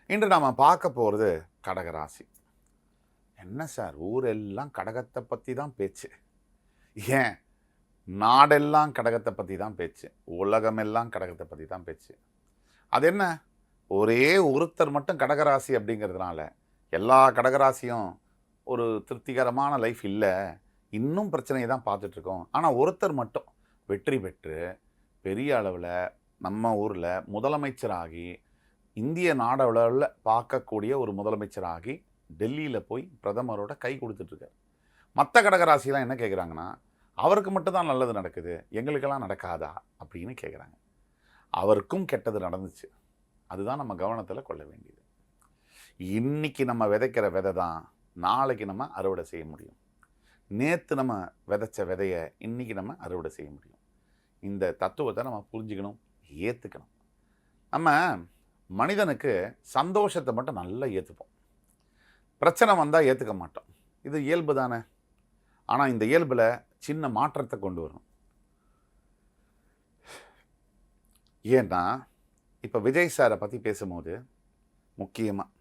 இன்று நாம பார்க்க போகிறது கடகராசி. என்ன சார் ஊரெல்லாம் கடகத்தை பற்றி தான் பேச்சு, ஏன் நாடெல்லாம் கடகத்தை பற்றி தான் பேச்சு, உலகமெல்லாம் கடகத்தை பற்றி தான் பேச்சு. அது என்ன, ஒரே ஒருத்தர் மட்டும் கடகராசி அப்படிங்கிறதுனால எல்லா கடகராசியும் ஒரு திருப்திகரமான லைஃப் இல்லை, இன்னும் பிரச்சனையை தான் பார்த்துட்ருக்கோம். ஆனால் ஒருத்தர் மட்டும் வெற்றி பெற்று பெரிய அளவில் நம்ம ஊரில் முதலமைச்சராகி, இந்திய நாடளவில் பார்க்கக்கூடிய ஒரு முதலமைச்சராகி டெல்லியில் போய் பிரதமரோட கை கொடுத்துட்ருக்கார். மற்ற கடகராசிலாம் என்ன கேட்குறாங்கன்னா, அவருக்கு மட்டும்தான் நல்லது நடக்குது, எங்களுக்கெல்லாம் நடக்காதா அப்படின்னு கேட்குறாங்க. அவருக்கும் கெட்டது நடந்துச்சு, அதுதான் நம்ம கவனத்தில் கொள்ள வேண்டியது. இன்னைக்கு நம்ம விதைக்கிற விதை தான் நாளைக்கு நம்ம அறுவடை செய்ய முடியும். நேற்று நம்ம விதைச்ச விதையை இன்னைக்கு நம்ம அறுவடை செய்ய முடியும். இந்த தத்துவத்தை நம்ம புரிஞ்சுக்கணும், ஏற்றுக்கணும். நம்ம மனிதனுக்கு சந்தோஷத்தை மட்டும் நல்லா ஏற்றுப்போம், பிரச்சனை வந்தால் ஏற்றுக்க மாட்டோம். இது இயல்பு தானே. ஆனால் இந்த இயல்பில் சின்ன மாற்றத்தை கொண்டு வரணும். ஏன்னா இப்போ விஜய் சாரை பற்றி பேசும்போது முக்கியமாக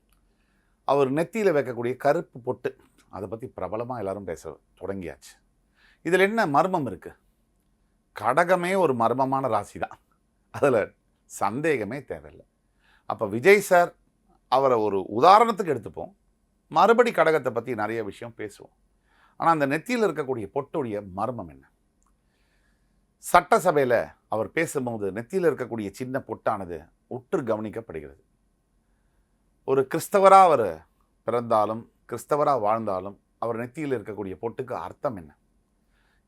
அவர் நெத்தியில் வைக்கக்கூடிய கருப்பு பொட்டு, அதை பற்றி பிரபலமாக எல்லாரும் பேச தொடங்கியாச்சு. இதில் என்ன மர்மம் இருக்குது? கடகமே ஒரு மர்மமான ராசி தான், அதில் சந்தேகமே தேவையில்லை. அப்போ விஜய் சார் அவரை ஒரு உதாரணத்துக்கு எடுத்துப்போம், மறுபடி கடகத்தை பற்றி நிறைய விஷயம் பேசுவோம். ஆனால் அந்த நெத்தியில் இருக்கக்கூடிய பொட்டுடைய மர்மம் என்ன? சட்டசபையில் அவர் பேசும்போது நெத்தியில் இருக்கக்கூடிய சின்ன பொட்டானது உற்று கவனிக்கப்படுகிறது. ஒரு கிறிஸ்தவராக அவர் பிறந்தாலும் கிறிஸ்தவராக வாழ்ந்தாலும் அவர் நெத்தியில் இருக்கக்கூடிய பொட்டுக்கு அர்த்தம் என்ன?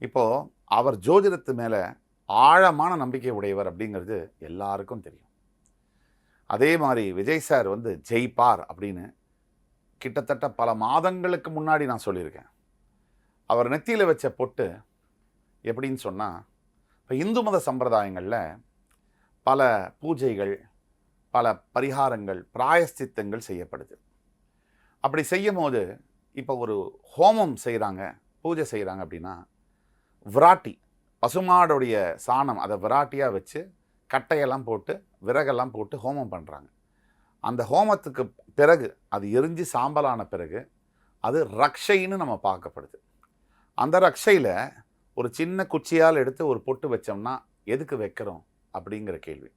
இப்போது அவர் ஜோதிடத்து மேலே ஆழமான நம்பிக்கை உடையவர் அப்படிங்கிறது எல்லாருக்கும் தெரியும். அதே மாதிரி விஜய் சார் ஜெயிப்பார் அப்படின்னு கிட்டத்தட்ட பல மாதங்களுக்கு முன்னாடி நான் சொல்லியிருக்கேன். அவர் நெத்தியில் வச்ச பொட்டு எப்படின்னு சொன்னால், இப்போ இந்து மத சம்பிரதாயங்களில் பல பூஜைகள், பல பரிகாரங்கள், பிராயஷ்சித்தங்கள் செய்யப்படுது. அப்படி செய்யும் போது இப்போ ஒரு ஹோமம் செய்கிறாங்க, பூஜை செய்கிறாங்க அப்படின்னா, விராட்டி பசுமாடுடைய சாணம் அதை விராட்டியாக வச்சு கட்டையெல்லாம் போட்டு விறகெல்லாம் போட்டு ஹோமம் பண்ணுறாங்க. அந்த ஹோமத்துக்கு பிறகு அது எரிஞ்சு சாம்பலான பிறகு அது ரக்ஷைன்னு நம்ம பார்க்கப்படுது. அந்த ரக்ஷையில் ஒரு சின்ன குச்சியால் எடுத்து ஒரு பொட்டு வச்சோம்னா எதுக்கு வைக்கிறோம் அப்படிங்கிற கேள்வி.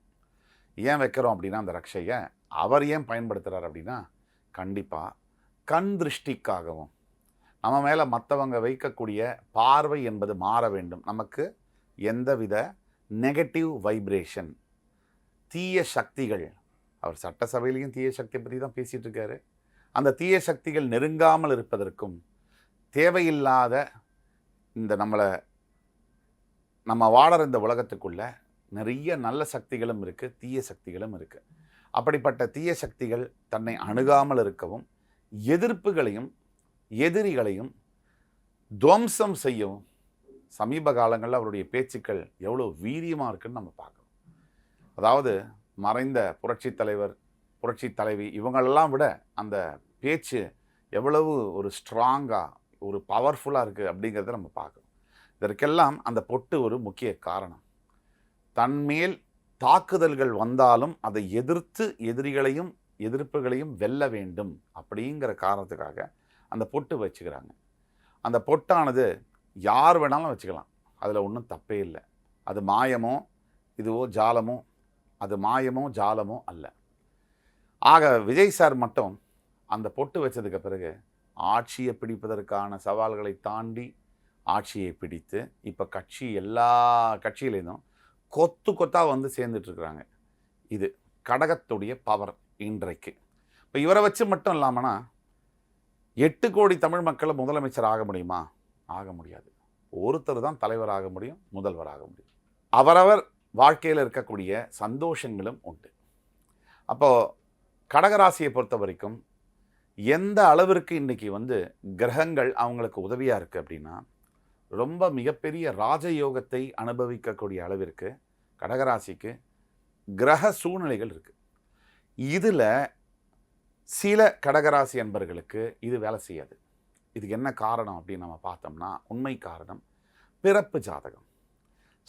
ஏன் வைக்கிறோம் அப்படின்னா, அந்த ரக்ஷையை அவர் ஏன் பயன்படுத்துகிறார் அப்படின்னா, கண்டிப்பாக கண் திருஷ்டிக்காகவும் நம்ம மேலே மற்றவங்க வைக்கக்கூடிய பார்வை என்பது மாற வேண்டும். நமக்கு எந்தவித நெகட்டிவ் வைப்ரேஷன், தீய சக்திகள், அவர் சட்டசபையிலையும் தீய சக்தியை பற்றி தான் பேசிகிட்டு இருக்காரு, அந்த தீய சக்திகள் நெருங்காமல் இருப்பதற்கும், தேவையில்லாத இந்த நம்ம வாழற இந்த உலகத்துக்குள்ள நிறைய நல்ல சக்திகளும் இருக்குது, தீய சக்திகளும் இருக்குது. அப்படிப்பட்ட தீய சக்திகள் தன்னை அணுகாமல் இருக்கவும், எதிர்ப்புகளையும் எதிரிகளையும் துவம்சம் செய்யவும் சமீப காலங்களில் அவருடைய பேச்சுக்கள் எவ்வளோ வீரியமாக இருக்குன்னு நம்ம பார்க்கணும். அதாவது மறைந்த புரட்சி தலைவர், புரட்சி தலைவி இவங்களெல்லாம் விட அந்த பேச்சு எவ்வளவு ஒரு ஸ்ட்ராங்காக, ஒரு பவர்ஃபுல்லாக இருக்குது அப்படிங்கிறத நம்ம பார்க்கணும். இதற்கெல்லாம் அந்த பொட்டு ஒரு முக்கிய காரணம். தன்மேல் தாக்குதல்கள் வந்தாலும் அதை எதிர்த்து எதிரிகளையும் எதிர்ப்புகளையும் வெல்ல வேண்டும் அப்படிங்கிற காரணத்துக்காக அந்த பொட்டு வச்சுக்கிறாங்க. அந்த பொட்டானது யார் வேணாலும் வச்சுக்கலாம், அதில் ஒன்றும் தப்பே இல்லை. அது மாயமோ இதுவோ ஜாலமோ, அது மாயமோ ஜாலமோ அல்ல. ஆக விஜய் சார் மட்டும் அந்த பொட்டு வச்சதுக்கு பிறகு ஆட்சியை பிடிப்பதற்கான சவால்களை தாண்டி ஆட்சியை பிடித்து இப்போ எல்லா கட்சியிலேருந்தும் கொத்து கொத்தாக சேர்ந்துட்டுருக்குறாங்க. இது கடகத்துடைய பவர் இன்றைக்கு. இப்போ இவரை வச்சு மட்டும் இல்லாமன்னா 8 கோடி தமிழ் மக்களை முதலமைச்சர் ஆக முடியுமா? ஆக முடியாது. ஒருத்தர் தான் தலைவராக முடியும், முதல்வராக முடியும். அவரவர் வாழ்க்கையில் இருக்கக்கூடிய சந்தோஷங்களும் உண்டு. அப்போது கடகராசியை பொறுத்த வரைக்கும் எந்த அளவிற்கு இன்றைக்கி கிரகங்கள் அவங்களுக்கு உதவியாக இருக்குது அப்படின்னா, ரொம்ப மிகப்பெரிய ராஜயோகத்தை அனுபவிக்கக்கூடிய அளவிற்கு கடகராசிக்கு கிரக சூழ்நிலைகள் இருக்குது. இதில் சில கடகராசி அன்பர்களுக்கு இது வேலை செய்யாது. இதுக்கு என்ன காரணம் அப்படின்னு நம்ம பார்த்தோம்னா, உண்மை காரணம் பிறப்பு ஜாதகம்.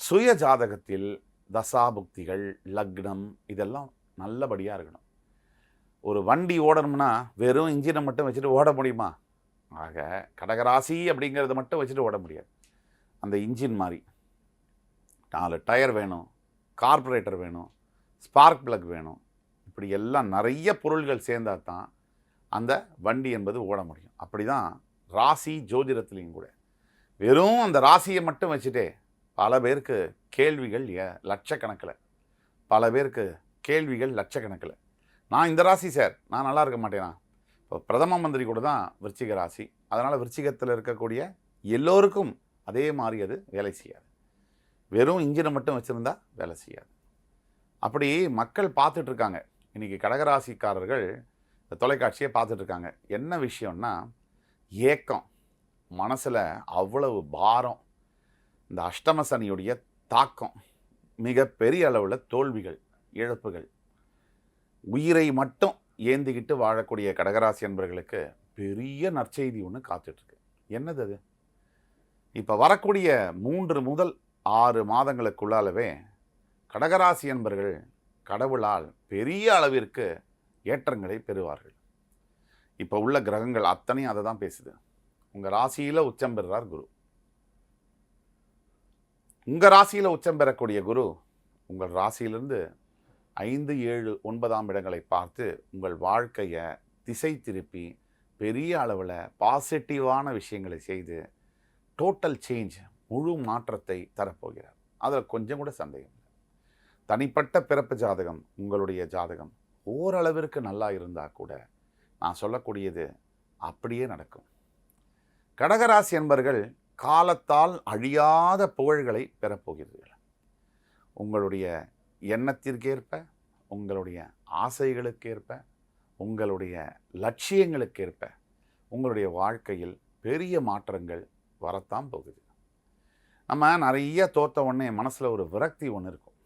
சுய ஜாதகத்தில் தசாபுக்திகள், லக்னம் இதெல்லாம் நல்லபடியாக இருக்கணும். ஒரு வண்டி ஓடணும்னா வெறும் இன்ஜினை மட்டும் வச்சுட்டு ஓட முடியுமா? ஆக கடகராசி அப்படிங்கிறத மட்டும் வச்சுட்டு ஓட முடியாது. அந்த இன்ஜின் மாதிரி 4 டயர் வேணும், கார்பரேட்டர் வேணும், ஸ்பார்க் பிளக் வேணும். இப்படி எல்லாம் நிறைய பொருள்கள் சேர்ந்தால் தான் அந்த வண்டி என்பது ஓட முடியும். அப்படி தான் ராசி ஜோதிடத்துலேயும் கூட வெறும் அந்த ராசியை மட்டும் வச்சுட்டே பல பேருக்கு கேள்விகள் லட்சக்கணக்கில், பல பேருக்கு கேள்விகள் லட்சக்கணக்கில். நான் இந்த ராசி சார், நான் நல்லா இருக்க மாட்டேனா? இப்போ பிரதம மந்திரி கூட தான் விருச்சிக ராசி. அதனால் விருச்சிகத்தில் இருக்கக்கூடிய எல்லோருக்கும் அதே மாதிரி அது வேலை செய்யாது. வெறும் இன்ஜினை மட்டும் வச்சுருந்தா வேலை செய்யாது. அப்படி மக்கள் பார்த்துட்ருக்காங்க. இன்றைக்கி கடகராசிக்காரர்கள் இந்த தொலைக்காட்சியை பார்த்துட்ருக்காங்க. என்ன விஷயம்னா, ஏக்கம் மனசில் அவ்வளவு பாரம், இந்த அஷ்டம சனியுடைய தாக்கம், மிக பெரிய அளவில் தோல்விகள், இழப்புகள், உயிரை மட்டும் ஏந்திக்கிட்டு வாழக்கூடிய கடகராசி என்பவர்களுக்கு பெரிய நற்செய்தி ஒன்று காத்துட்ருக்கு. என்னது அது? இப்போ வரக்கூடிய 3 முதல் 6 மாதங்களுக்குள்ளாலவே கடகராசி என்பவர்கள் கடவுளால் பெரிய அளவிற்கு ஏற்றங்களை பெறுவார்கள். இப்போ உள்ள கிரகங்கள் அத்தனையும் அதை தான் பேசுது. உங்கள் ராசியில் உச்சம் பெறுறார் குரு. உங்கள் ராசியில் உச்சம் பெறக்கூடிய குரு உங்கள் ராசியிலிருந்து 5, 7, 9ஆம் இடங்களை பார்த்து உங்கள் வாழ்க்கையை திசை திருப்பி பெரிய அளவில் பாசிட்டிவான விஷயங்களை செய்து டோட்டல் சேஞ்ச், முழு மாற்றத்தை தரப்போகிறார். அதில் கொஞ்சம் கூட சந்தேகம் இல்லை. தனிப்பட்ட பிறப்பு ஜாதகம், உங்களுடைய ஜாதகம் ஓரளவிற்கு நல்லா இருந்தால் கூட நான் சொல்லக்கூடியது அப்படியே நடக்கும். கடகராசி என்பர்கள் காலத்தால் அழியாத புகழ்களை பெறப்போகிறீர்கள். உங்களுடைய எண்ணத்திற்கேற்ப, உங்களுடைய ஆசைகளுக்கேற்ப, உங்களுடைய லட்சியங்களுக்கேற்ப உங்களுடைய வாழ்க்கையில் பெரிய மாற்றங்கள் வரத்தான் போகுது. நம்ம நிறைய தோற்ற உடனே மனசில் ஒரு விரக்தி ஒன்று இருக்கும்.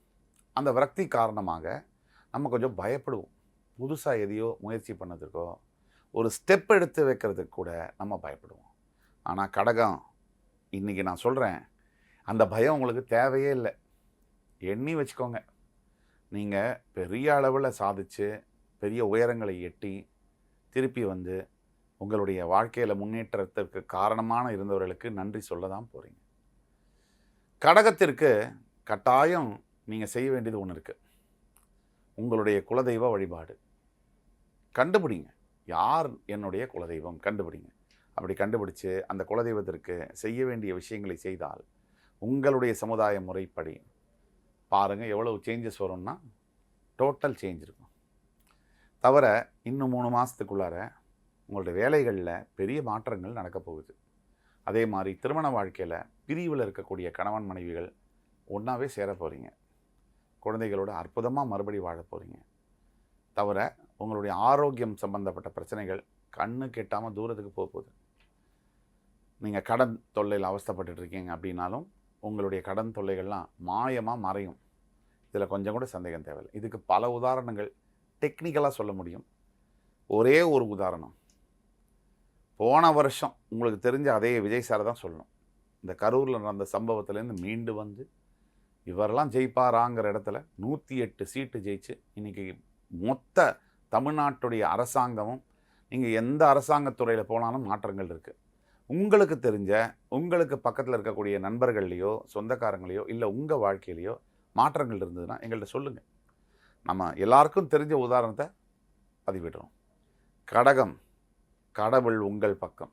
அந்த விரக்தி காரணமாக நம்ம கொஞ்சம் பயப்படுவோம். புதுசாக எதையோ முயற்சி பண்ணதுக்கோ, ஒரு ஸ்டெப் எடுத்து வைக்கிறதுக்கு கூட நம்ம பயப்படுவோம். ஆனால் கடகம், இன்றைக்கி நான் சொல்கிறேன், அந்த பயம் உங்களுக்கு தேவையே இல்லை. எண்ணி வச்சுக்கோங்க, நீங்கள் பெரிய அளவில் சாதித்து பெரிய உயரங்களை எட்டி திருப்பி வந்து உங்களுடைய வாழ்க்கையில் முன்னேற்றத்திற்கு காரணமான இருந்தவர்களுக்கு நன்றி சொல்ல தான் போகிறீங்க. கடகத்திற்கு கட்டாயம் நீங்கள் செய்ய வேண்டியது ஒன்று இருக்குது. உங்களுடைய குலதெய்வ வழிபாடு கண்டுபிடிங்க. யார் என்னுடைய குலதெய்வம் கண்டுபிடிங்க. அப்படி கண்டுபிடிச்சு அந்த குலதெய்வத்திற்கு செய்ய வேண்டிய விஷயங்களை செய்தால் உங்களுடைய சமுதாய முறைப்படி பாருங்கள் எவ்வளவு சேஞ்சஸ் வரும்னா டோட்டல் சேஞ்ச் இருக்கும். தவிர இன்னும் 3 மாதத்துக்குள்ளார உங்களுடைய வேலைகளில் பெரிய மாற்றங்கள் நடக்கப் போகுது. அதே மாதிரி திருமண வாழ்க்கையில் பிரிவில் இருக்கக்கூடிய கணவன் மனைவிகள் ஒன்றாவே சேர போகிறீங்க. குழந்தைகளோட அற்புதமாக மறுபடி வாழ போகிறீங்க. தவிர உங்களுடைய ஆரோக்கியம் சம்பந்தப்பட்ட பிரச்சனைகள் கண்ணு கெட்டாமல் தூரத்துக்கு போகுது. நீங்கள் கடன் தொல்லையில் அவஸ்தைப்பட்டுருக்கீங்க அப்படின்னாலும் உங்களுடைய கடன் தொல்லைகள்லாம் மாயமாக மறையும். இதில் கொஞ்சம் கூட சந்தேகம் தேவையில்லை. இதுக்கு பல உதாரணங்கள் டெக்னிக்கலாக சொல்ல முடியும். ஒரே ஒரு உதாரணம், போன வருஷம் உங்களுக்கு தெரிஞ்ச அதே விஜய் சாரை தான் சொல்லணும். இந்த கரூரில் நடந்த சம்பவத்திலேருந்து மீண்டு வந்து இவரெல்லாம் ஜெயிப்பாராங்கிற இடத்துல 108 சீட்டு ஜெயிச்சு இன்றைக்கி மொத்த தமிழ்நாட்டுடைய அரசாங்கமும், நீங்கள் எந்த அரசாங்கத்துறையில் போனாலும் மாற்றங்கள் இருக்குது. உங்களுக்கு தெரிஞ்ச, உங்களுக்கு பக்கத்தில் இருக்கக்கூடிய நண்பர்கள்லையோ சொந்தக்காரங்களையோ இல்லை உங்கள் வாழ்க்கையிலையோ மாற்றங்கள் இருந்ததுன்னா எங்கள்கிட்ட சொல்லுங்கள். நம்ம எல்லாருக்கும் தெரிஞ்ச உதாரணத்தை பதிவிடுறோம். கடகம், கடவுள் உங்கள் பக்கம்.